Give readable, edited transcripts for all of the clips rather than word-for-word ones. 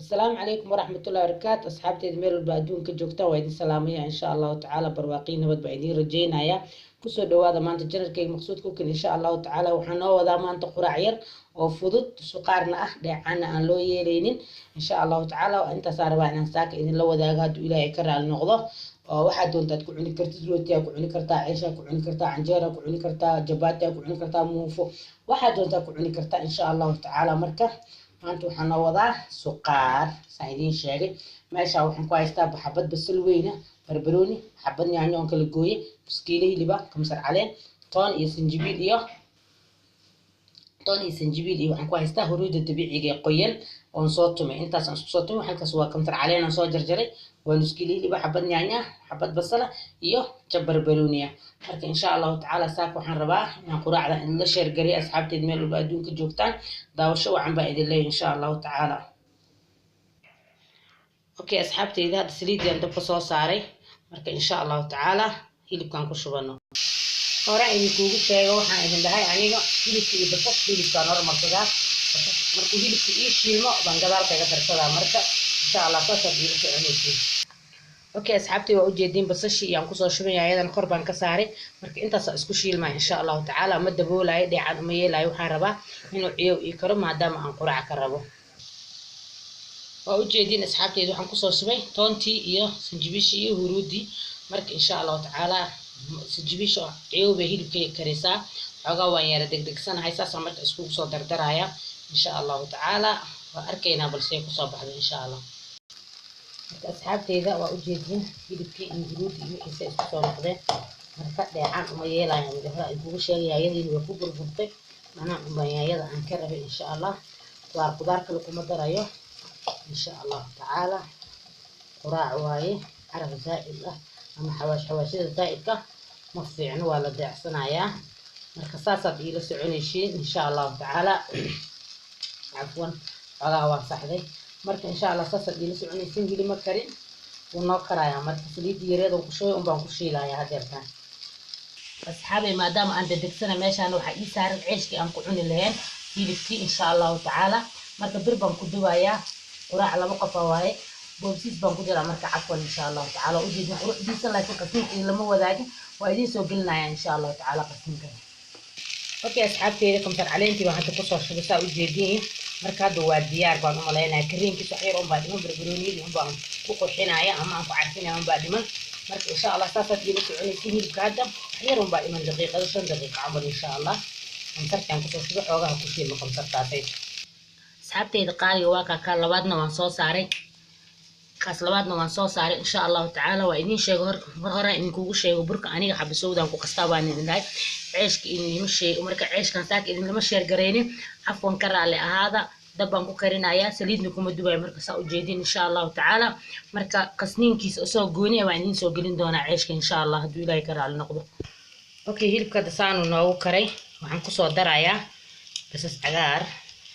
السلام عليكم ورحمة الله وبركاته أصحابتي ميل البادون كجوكتا ويدي سلامية إن شاء الله تعالى برواقين ود بعدين رجينا يا كسر دوادا ما أنت جرر كي مقصود كوكن إن شاء الله تعالى وحنا وذا ما أنت قرعير وفضت سقارنا أحد عنا أن لو يلينين إن شاء الله تعالى وأنت صار بعنا ساك إن لو ذا قاد إلى كرر النقضة waxaad doontaad ku cuni kartid rootiga ku cuni kartaa ciisha ku cuni kartaa canjeera ku cuni kartaa jabaati ku cuni kartaa muufo waxaad doontaa ku cuni kartaa insha Allah ta'ala marka maanta waxaan wadaa suqaar saayidin sheegay meesha waxaan ku haystaa xabad basal weyna barbarooni xabad yaanyo oo kala gooyay kiilo hilib kamsar caleen toon iyo sinjibiil iyo waxaan ku haystaa huruud dabiiciga qoyan oo soo tumay intaas aan soo tumay halkaas waa kamsar caleen aan soo jarjaray ونسكيلي لي حبة نعناع حبة بصلة إيوه جبر برونية marka إن شاء الله تعالى ساك وحن رباه يعني قراعة إن لا شير قري أصحابتي الميل وبعدون كجوكتان داوشوا عن بعد الله إن شاء الله تعالى أوكي أصحابتي إذا تسليد عند بصوص عاري marka إن شاء الله تعالى هيلب كان كشوفنا قراعة يكوب شيء وحن إذا ده يعني هيلب كي بس هيلب كان أور مركزات marka hilibka ii shiilmo baan gadaal kaga darsadaa marka insha Allah taasoo diiru soconaysiin okay asxaabtii waa u jeedin basashi iyaan ku soo shubay ayadan kor baan ka saaray marka intaas isku shiilmay insha Allah ta'ala ma daboolay dheecad uma yeelay waxaan rabaa inuu ciyow ii karo maadaama aan quraac ka rabo waa u jeedin asxaabtii waxaan ku soo shubay toontii iyo sinjibiish iyo huruudi marka insha Allah ta'ala sinjibiish ciyow bay hilibka kareysaa xogaa waan yara degdegsanahay saas marka isku soo dardaraya إن شاء الله تعالى وأركينا بالسيف وصباح إن شاء الله. أصحابتي إذا وأجيبين يبكي إنجلود يحس يسوون كذا مركز عن ميلا يعني ده يقول شيء يعيد الوقوف بالبطء أنا ميلا أنكره إن شاء الله وأقدر كلكم الدراية إن شاء الله تعالى قراع واي عرف زائد له أما حواش زائد كه مفيعن ولا دع صنايا مركز صاصة إلى سعونيشين إن شاء الله تعالى. عفوا على واصحدي marka insha Allah saasad ila soconaysin gili ma karin uu karaya marka saliid yareed oo ku shooy baan ku shiilaya hadeertan asxaabay maadaama aan dedegsana meeshaan waxa ii saaran ceeshkii aan ku cuni lahayn hilibkii insha Allah ta'ala marka bir baan ku duwaya quraac laba qof waaye boobsiis baan ku diraa marka cafwan insha Allah ta'ala u jeedin quruxdiisa laakiin qasminkii lama wadaagin waa idin soo gelinaya insha Allah ta'ala qasminka okay asxaabteyda kamsar caleentii baan hadda ku soo shubay u jeedin marka hadda waa diyaar baan u maleynaa kareenkiisa xeer oo baa dhiman barbarooniyada oo baan ku qurxinaya ama aan ku carfinaya oo baa dhiman marka insha Allah saasad ila soconaysiin hilibka hadda xeer oo baa dhiman daqiiqado 5 daqiiqo camal insha Allah kamsartaan ku soo shubay xoogaha ku shiilmo kamsartaasay asxaabteyda qaaliga waa ka labaadna waan soo saaray kaas labaadna waan soo saaray insha Allah ta'ala waa idin sheego hore in kugu sheego burka aniga xabisowdan ku qastaa baan idin dhahay ceeshka in sheego marka ceeshkan saak idin lama sheer gareynin afwan ka raali ahaada dabban ku karinaya saliidna kuma dubay marka saa u jeedin insha Allah ta'ala marka qasninkiisa soo gooniya waan idin soo gelin doonaa ceeshka insha Allah haduu Ilaahay ka raali noqdo okay hilibka dasaanu noogu karay waxaan ku soo darayaa basas cagaar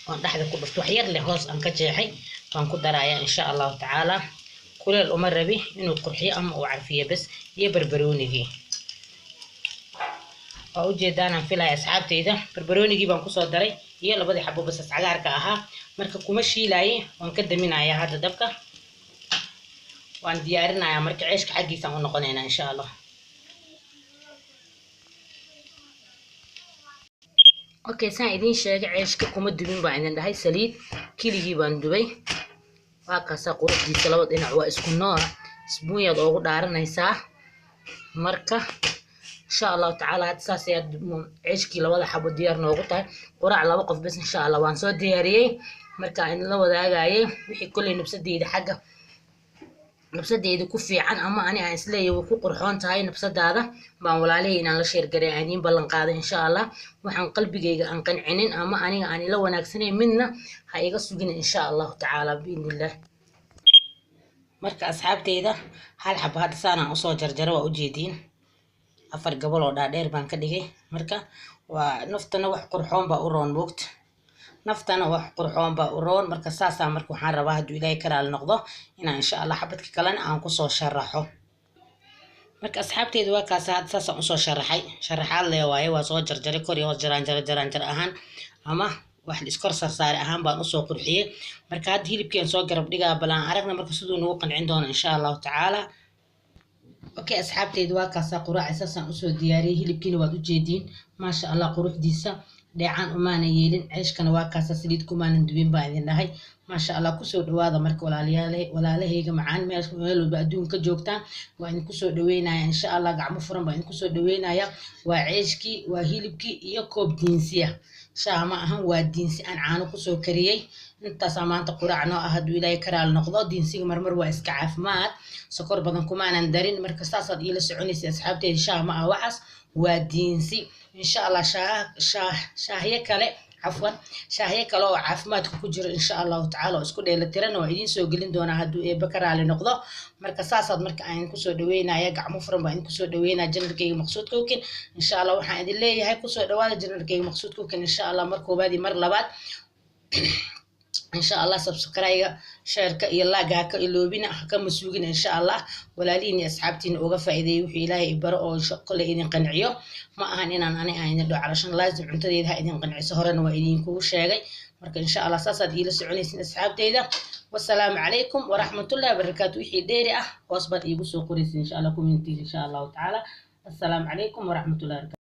oo dhaxda ku dhufto wax yar leh hoos aan ka jeexay waan ku darayaa insha Allah ta'ala kuleel uma rabi inuu qurxiyo ama uu carfiyo bas iyo barbaroonigii oo ujeedaan aan filay asxaabteyda barbaroonigii baan ku soo daray iyo labadii xabbo basas cagaarka ahaa marka kuma shiilay waan ka daminayaa hadda dabka waan diyaarinayaa marka ceeshka xaqiisa u noqonayna insha Allah okay saan idin sheegay ceeshka kuma dubin baan idin dhahay saliid kiligii baan dubay waa kaasa quruxdiisa labada dhinac waa isku nooc isbuunyad ugu dhaaranaysaa marka insha Allah ta'ala saas ay ceeshkii labada xabo diyaar noogu tahay quraac laba qof bas insha Allah waan soo diyaariyay marka in la wadaagayay wixii kulli nabsadeeda xagga nabsadeeda ku fiican ama ani aan isleeyahay ku qurxoon tahay nabsadaada baan walaalay inaan la sheer garay aan ballan qaaday insha Allah waxaan qalbigayga aan qancinin ama aniga aan ila wanaagsanay midna ha iga sugin insha Allah ta'ala biidnillah marka asxaabteyda hal xabo hadda saanaan u soo jarjaro waa u jeedin afar gobol oo dhaadheer baan ka dhigay marka waa naftana wax qurxoon baa u roon moogta naftana wax qurxoon baa u roon marka saasa marka waxaan rabaa haduu Ilaahay ka raali noqdo inaan insha Allah xabadka kalena aan ku soo sharaxo marka asxaabteyda waa kaas had saas u soo sharaxay sharaxaad leeyahay waa soo jarjaray kor iyo hoos jaraan ahaan ama wax la iskor sarsaare ahaan baan usoo qurxiyey marka hadda hilibkii aan soo garab dhigaa balaan aragna marka siduu nagu qancin doono insha allahu tacaala اوكي اصحابتي واكاسا قراع اساسا اسو دياري هلبكينا واد ujeedin ما شاء الله quruxdiisa dheecaan umaana yeelin ceeshkana waa kaasa saliid kumaanan dubin baa idin dhahay ما شاء الله kusoo dhawaada marka walaalahayga macaan meel walba adduunka joogtaan waa idin kusoo dhaweynaya insha Allah gacmo furan baa idin kusoo dhaweynaya waa ceeshkii waa hilibkii iyo koob diinsiya شاه ما أهم ودينسي أنا عانو كسو كريي انت سامانتا قرعنو أهدو إلهي كرال نقضو دينسي مرمر وإسكا عافمات سكور بدن كمان ندارين مركزتاسد إلى سعونيسي أصحابتي شاه ما أوحس ودينسي إن شاء الله شاهية كالي عفوا شاهية كالو عافمات كجر إن شاء الله تعالى اسكو ديلا تيران وعيدين سو قلين دونا هدو إيه بكرالي نقضو مركزتاسد مركا عين كسو دوينا يقع مفرم باين كسو دوينا جنركي مقصود كوكين إن شاء الله وحان إذن ليه هاي كسو دوالا جنركي مقصود كوكين إن شاء الله مركو بادي مر لبات إن شاء الله سبسكرايب شارك يلا جاك إلوبينا حكم مسوقين إن شاء الله ولا ليني أصحابتي وقف إذا يوحي إلهي إبرأ كل إذن قنعيه ما أهنينا أنا ندعو علشان لازم عنتدي إذا إذن قنع سهرنا وإذن كل شيء مرك إن شاء الله ساسد إلى سعوني سن أصحابتي إذا والسلام عليكم ورحمة الله وبركاته وحي ديري واصبر يبصوا قريس إن شاء الله كومنتي إن شاء الله تعالى السلام عليكم ورحمة الله وبركاته.